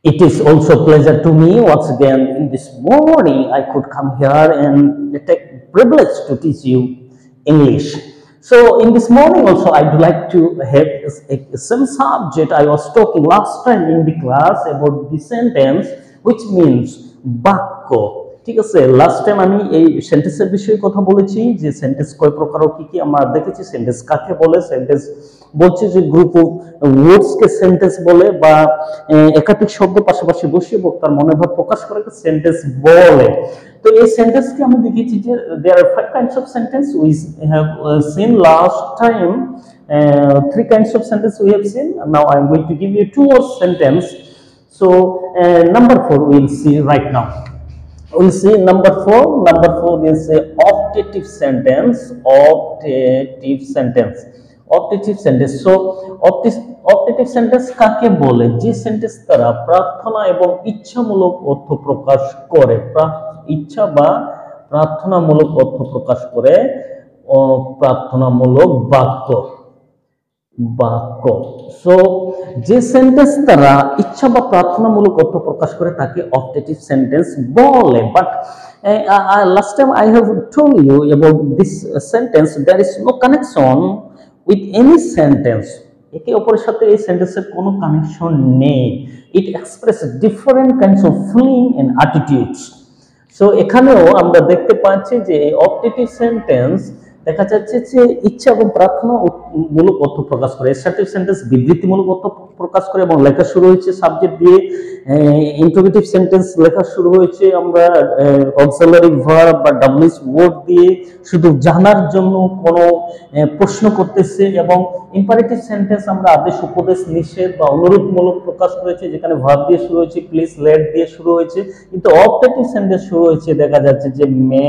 It is also a pleasure to me once again in this morning I could come here and take privilege to teach you English. So in this morning also I would like to have some subject I was talking last time in the class about the sentence which means বাক্য ঠিক আছে last time আমি এই সেন্টেন্সের বিষয়ে কথা বলেছি যে সেন্টেন্স কয় প্রকার ও কি কি আমরা দেখেছি সেন্টেন্স কাকে বলে সেন্টেন্স বলছে যে group of words K sentence বলে বা একাধিক শব্দ পাশাপাশি বসিয়ে বক্তার মনের ভাব প্রকাশ করে সেন্টেন্স বলে তো এই সেন্টেন্স কে আমি দেখেছি যে there are 5 kinds of sentence we have seen last time 3 kinds of sentence we have seen now I am going to give you two more sentence so number 4 we will see right now. We'll see number 4. Number 4 is a optative sentence. Optative sentence. Optative sentence. So optative sentence কাকে বলে যে sentence দ্বারা প্রার্থনা এবং ইচ্ছামূলক অর্থ প্রকাশ করে ইচ্ছা বা প্রার্থনামূলক অর্থ প্রকাশ করে প্রার্থনামূলক বাক্য সো যে সেন্টেন্স দ্বারা ইচ্ছা বা প্রার্থনামূলক অর্থ প্রকাশ করে তাকে অপটেটিভ সেন্টেন্স বলে but last time I have told you about this sentence there is no connection with any sentence একে অপরের সাথে এই সেন্টেন্সের কোনো কানেকশন নেই it express different kinds of feeling and attitudes so এখানেও আমরা দেখতে পাচ্ছি যে এই অপটেটিভ সেন্টেন্স দেখা যাচ্ছে যে ইচ্ছা এবং প্রার্থনা মূলক অর্থ প্রকাশ করে অ্যাসার্টিভ সেন্টেন্স বিবৃতিমূলক অর্থ প্রকাশ করে এবং লেখা শুরু হয়েছে সাবজেক্ট দিয়ে ইন্টারোগেটিভ সেন্টেন্স লেখা শুরু হয়েছে আমরা অক্সিলারি ভার্ব বা ডাব্লিউএস ওয়ার্ড দিয়ে শুধু জানার জন্য কোনো প্রশ্ন করতেছে এবং ইম্পারেটিভ সেন্টেন্স আমরা আদেশ উপদেশ নিষেধ বা অনুরোধমূলক প্রকাশ করেছে যেখানে ভার্ব দিয়ে শুরু হয়েছে প্লিজ লেট দিয়ে শুরু হয়েছে কিন্তু অপটেটিভ সেন্টেন্স শুরু হয়েছে দেখা যাচ্ছে যে may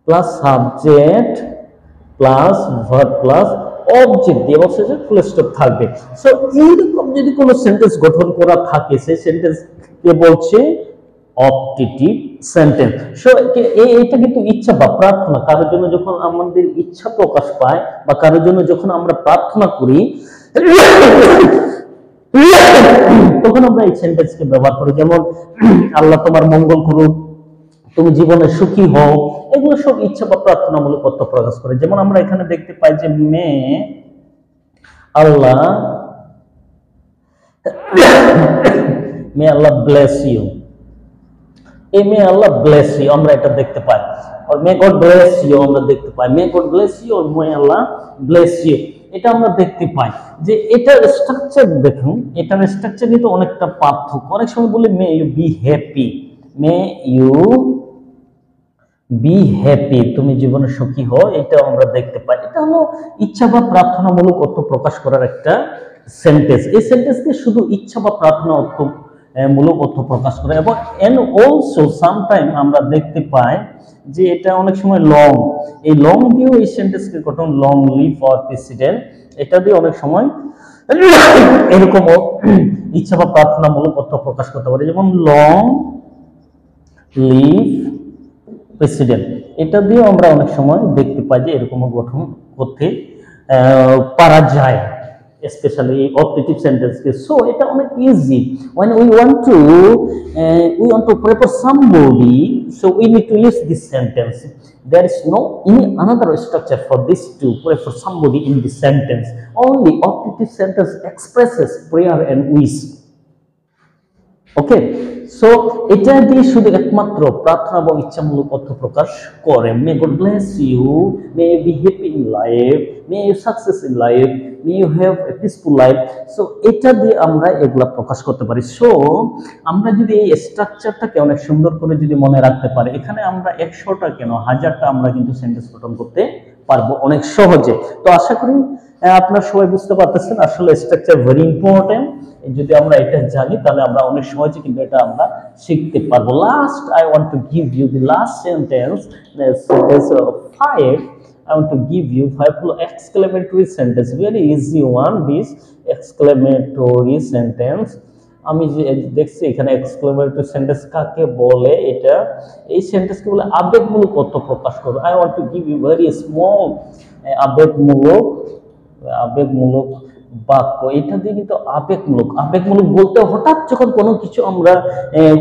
plus subject plus verb plus object দিয়ে বসে যে ফুল স্টপ থাকবে সো এইরকম যদি কোনো সেন্টেন্স গঠন করা থাকে সেই সেন্টেন্স কে বলছে অপটেটিভ সেন্টেন্স সো এটা কিন্তু ইচ্ছা বা প্রার্থনা কারোর জন্য যখন আমাদের ইচ্ছা প্রকাশ পায় বা কারোর জন্য যখন আমরা প্রার্থনা করি তখন আমরা এই সেন্টেন্সকে ব্যবহার করি যেমন আল্লাহ তোমার মঙ্গল করুক তুমি জীবনে সুখী হও এগুলো সব ইচ্ছা বা প্রার্থনামূলক অর্থ প্রকাশ করে যেমন আমরা এখানে দেখতে পাই যে মে আল্লাহ ব্লেস ইউ এই মে আল্লাহ ব্লেস ইউ আমরা এটা দেখতে পাই আর মে গড ব্লেস ইউ আমরা দেখতে পাই মে গড ব্লেস ইউ আর মে আল্লাহ ব্লেস ইউ এটা আমরা দেখতে পাই যে এটার স্ট্রাকচার দেখুন এটার স্ট্রাকচার কিন্তু অনেকটা পার্থক্য অনেক সময় বলে may you be happy may you be happy তুমি জীবনে সুখী হও এটা আমরা দেখতে পাই এটা হলো ইচ্ছা বা প্রার্থনামূলক অর্থ প্রকাশ করার একটা সেন্টেন্স এই সেন্টেন্সকে শুধু ইচ্ছা বা প্রার্থনা অর্থ মূলক অর্থ প্রকাশ করে এবং এন্ড অলসো সামটাইম আমরা দেখতে পাই যে এটা অনেক সময় লং এই লং দিয়েও এই সেন্টেন্সকে গঠন লং লিভ অর প্রেসিডেন্ট এটা দিয়ে অনেক সময় এরকমও ইচ্ছা বা প্রার্থনামূলক অর্থ প্রকাশ করতে পারে যেমন লং লিভ প্রেসিডেন্ট এটা দিয়ে আমরা অনেক সময় দেখতে পাই যে এরকম গঠন করতে পারা যায় স্পেশালি অপটেটিভ সেন্টেন্সকে সো এটা অনেক easy when we want to prepare somebody so we need to use this sentence there is no any another structure for this to prepare somebody in this sentence only optative sentence expresses prayer and wish okay so এটা দিয়ে শুধু একমাত্র প্রার্থনা এবং ইচ্ছামূলক অর্থ প্রকাশ করে may God bless you may you be happy in life may you success in life may you have a peaceful life so এটা দিয়ে আমরা এগুলা প্রকাশ করতে পারি সো আমরা যদি এই স্ট্রাকচারটাকে অনেক সুন্দর করে যদি মনে রাখতে পারি এখানে আমরা 100টা কেন 1000টা আমরা কিন্তু সেন্টেন্স গঠন করতে পারবো অনেক সহজে তো আশা করি আপনারা সবাই বুঝতে পারতেছেন আসলে স্ট্রাকচার ভেরি ইম্পর্টেন্ট যদি আমরা এটা জানি তাহলে আমরা অনেক সহজে কিন্তু এটা আমরা শিখতে পারবো last I want to give you the last sentence sentence 5 I want to give you 5 exclamatory sentence very easy one this exclamatory sentence আমি যে দেখছি এখানে এক্সক্লেমেটরি সেন্টেন্স কাকে বলে এটা এই সেন্টেন্সকে বলে আবেগমূলক অর্থ প্রকাশ করবে I want to give you very small আবেগমূলক বাক্য, এটা দিয়ে কিন্তু আবেগমূলক, আবেগমূলক বলতে হঠাৎ যখন কোনো কিছু আমরা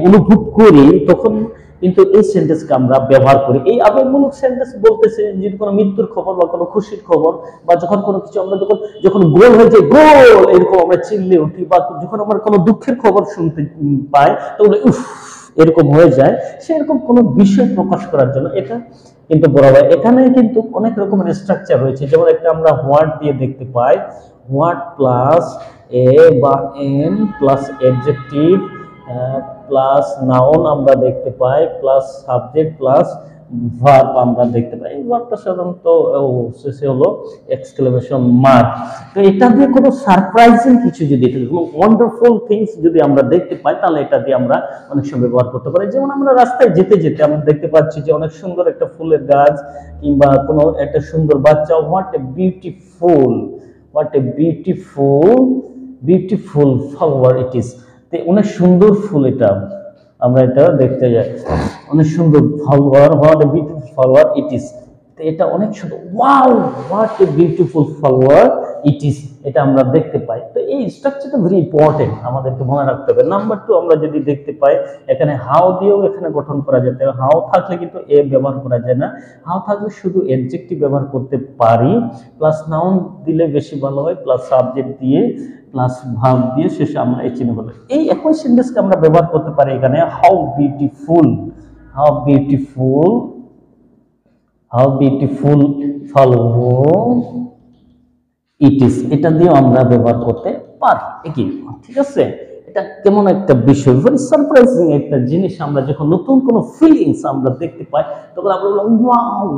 অনুভব করি তখন কিন্তু এই সেন্টেন্সকে আমরা ব্যবহার করি। এই আবেগমূলক সেন্টেন্স বলতেছে যদি কোনো মৃত্যুর খবর বা কোনো খুশির খবর, বা যখন কোনো কিছু আমরা যখন যখন গোল হয়ে যায় গোল এরকম আমরা চিল্লে উঠি, বা যখন আমরা কোনো দুঃখের খবর শুনতে পাই তখন উফ এরকম হয়ে যায়, সেরকম কোনো বিষয় প্রকাশ করার জন্য এটা কিন্তু বলা হয়। এখানে কিন্তু অনেক রকমের স্ট্রাকচার রয়েছে, যেমন একটা আমরা হোয়াট দিয়ে দেখতে পাই, হোয়াট প্লাস এ বা N plus adjective plus noun আমরা দেখতে পাই, প্লাস সাবজেক্ট প্লাস ভার্ব আমরা দেখতে পাই। এই ভার্বটা সাধারণত শেষে হলো এক্সক্লেমেশন মার্ক। তো এটা দিয়ে কোনো সারপ্রাইজিং কিছু যদি, কোনো ওয়ান্ডারফুল থিংস যদি আমরা দেখতে পাই তাহলে এটা দিয়ে আমরা অনেক সময় ব্যবহার করতে পারি। যেমন আমরা রাস্তায় যেতে যেতে আমরা দেখতে পাচ্ছি যে অনেক সুন্দর একটা ফুলের গাছ কিংবা কোনো একটা সুন্দর বাচ্চা, what a beautiful, what a beautiful beautiful flower it is. অনেক সুন্দর ফুল, এটা আমরা এটা দেখতে যাই, অনেক সুন্দর flower, what a beautiful flower it is. এটা অনেক সুন্দর, wow what a beautiful flower it is, এটা আমরা দেখতে পাই। তো এই স্ট্রাকচারটা ভেরি ইম্পর্টেন্ট, আমাদেরকে মনে রাখতে হবে। নাম্বার 2 আমরা যদি দেখতে পাই এখানে হাউ দিয়েও এখানে গঠন করা যেতে, হাউ থাকলে কিন্তু এ ব্যবহার করা যায় না, হাউ থাকলে শুধু অ্যাডজেক্টিভ ব্যবহার করতে পারি, প্লাস নাউন দিলে বেশি ভালো হয়, প্লাস সাবজেক্ট দিয়ে প্লাস ভার্ব দিয়ে শেষে আমরা এই চিহ্ন বলে এই একই সেন্টেন্সকে আমরা ব্যবহার করতে পারি এখানে, how beautiful, how beautiful, how beautiful flower it is, এটা দিয়েও আমরা ব্যবহার করতে পারি একই। ঠিক আছে, এটা কেমন একটা বিষয়, ভেরি সারপ্রাইজিং একটা জিনিস। আমরা যখন নতুন কোনো ফিলিংস আমরা দেখতে পাই তখন আমরা বললাম ওয়াও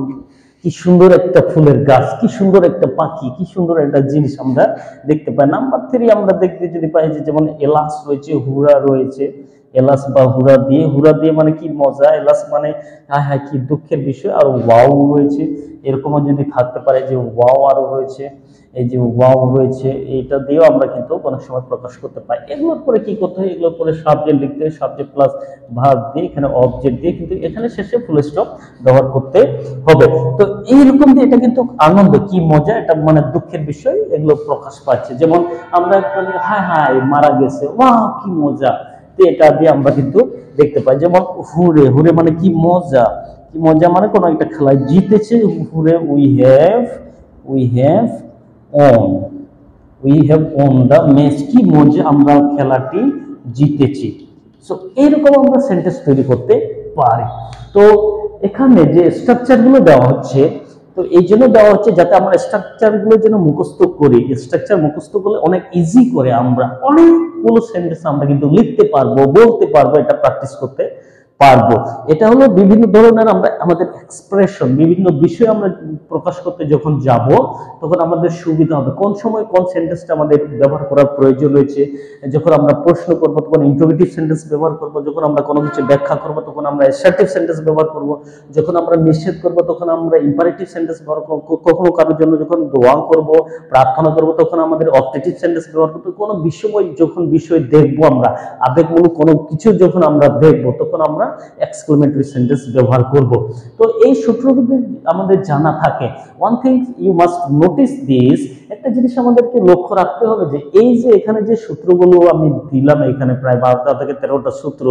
কি সুন্দর একটা ফুলের গাছ, কি সুন্দর একটা পাখি, কি সুন্দর একটা জিনিস আমরা দেখতে পাই। নাম্বার 3 আমরা দেখতে যদি পাই যে যেমন এলাচ রয়েছে, হুরা রয়েছে, এলাচ বা হুরা দিয়ে, হুরা দিয়ে মানে কি মজা, এলাচ মানে হ্যাঁ হ্যাঁ কি দুঃখের বিষয়, আর ওয়াও রয়েছে, এরকমও যদি থাকতে পারে যে ওয়াও আরো রয়েছে, এই যে ওয়াও রয়েছে, এটা দিয়েও আমরা কিন্তু অনেক সময় প্রকাশ করতে পাই। এগুলোর পরে কি করতে হয়, এগুলোর পরে সাবজেক্ট লিখতে হয়, সাবজেক্ট প্লাস ভার্ব দিয়ে এখানে অবজেক্ট দিয়ে কিন্তু এখানে শেষে ফুল স্টপ ব্যবহার করতে হবে। তো এইরকম দিয়ে এটা কিন্তু আনন্দ, কি মজা, এটা মানে দুঃখের বিষয় এগুলো প্রকাশ পাচ্ছে। যেমন আমরা হায় হায় মারা গেছে, ওয়াও কি মজা, তো এটা দিয়ে আমরা কিন্তু দেখতে পাই। যেমন হুরে, হুরে মানে কি মজা, কি মজা মানে কোনো একটা খেলায় জিতেছে, hurray we have won, we have won the match, কি মজা আমরা খেলাটি জিতেছি। সো এইরকম আমরা সেন্টেন্স তৈরি করতে পারি। তো এখানে যে স্ট্রাকচারগুলো দেওয়া হচ্ছে, তো এই জন্য দেওয়া হচ্ছে যাতে আমরা স্ট্রাকচারগুলো যেন মুখস্থ করি, স্ট্রাকচার মুখস্থ করলে অনেক ইজি করে আমরা অনেকগুলো সেন্টেন্স আমরা কিন্তু লিখতে পারবো, বলতে পারবো, এটা প্র্যাকটিস করতে পারবো। এটা হলো বিভিন্ন ধরনের আমরা আমাদের এক্সপ্রেশন, বিভিন্ন বিষয় আমরা প্রকাশ করতে যখন যাব তখন আমাদের সুবিধা হবে, কোন সময় কোন সেন্টেন্সটা আমাদের ব্যবহার করার প্রয়োজন রয়েছে। যখন আমরা প্রশ্ন করব তখন ইন্টারোগেটিভ সেন্টেন্স ব্যবহার করব, যখন আমরা কোনো কিছু ব্যাখ্যা করব তখন আমরা অ্যাসার্টিভ সেন্টেন্স ব্যবহার করব, যখন আমরা নিষেধ করব তখন আমরা ইম্পারেটিভ সেন্টেন্স ব্যবহার করব, কখনো কারোর জন্য যখন দোয়া করব, প্রার্থনা করব তখন আমাদের অবজেক্টিভ সেন্টেন্স ব্যবহার করব, কোনো বিষয় যখন বিষয় দেখব আমরা, আবেগমূলক কোনো কিছু যখন আমরা দেখব তখন আমরা এক্সক্লেমেটরি সেন্টেন্স ব্যবহার করব। তো এই সূত্রগুলো আমাদের জানা থাকে। One thing you must notice this, একটা জিনিস আমাদেরকে লক্ষ্য রাখতে হবে যে এই যে এখানে যে সূত্রগুলো আমি দিলাম, এখানে প্রায় 12টা থেকে 13টা সূত্র,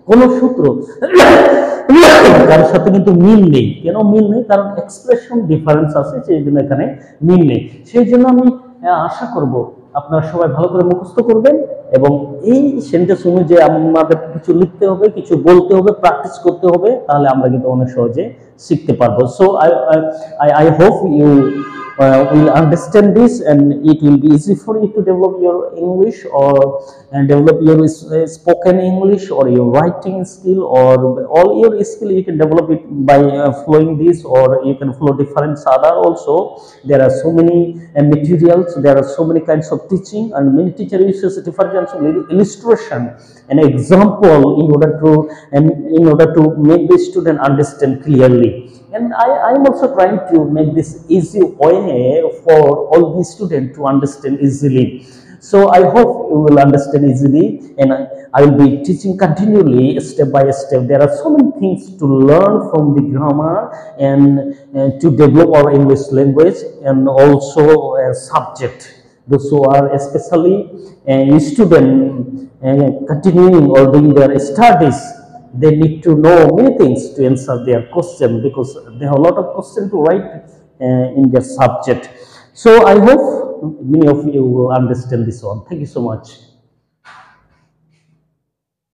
কোন সূত্র কারোর সাথে কিন্তু মিল নেই। কেন মিল নেই? কারণ এক্সপ্রেশন ডিফারেন্স আছে, সেই জন্য এখানে মিল নেই। সেই জন্য আমি আশা করব আপনারা সবাই ভালো করে মুখস্থ করবেন এবং এই সেন্টেন্স অনুযায়ী আমাদের কিছু লিখতে হবে, কিছু বলতে হবে, প্র্যাকটিস করতে হবে, তাহলে আমরা কিন্তু অনেক সহজে শিখতে পারবো। So I hope you will understand this and it will be easy for you to develop your English or develop your spoken English or your writing skill, or all your skill you can develop it by following this, or you can follow different other also. There are so many materials, there are so many kinds of teaching, and many teachers use different kinds of illustration and example in order to make the student understand clearly. And I am also trying to make this easy way for all the students to understand easily. So I hope you will understand easily, and I will be teaching continually step by step. There are so many things to learn from the grammar and to develop our English language, and also a subject. those who are especially student continuing or doing their studies, they need to know many things to answer their question, because they have a lot of questions to write in their subject. So I hope many of you will understand this one. Thank you so much.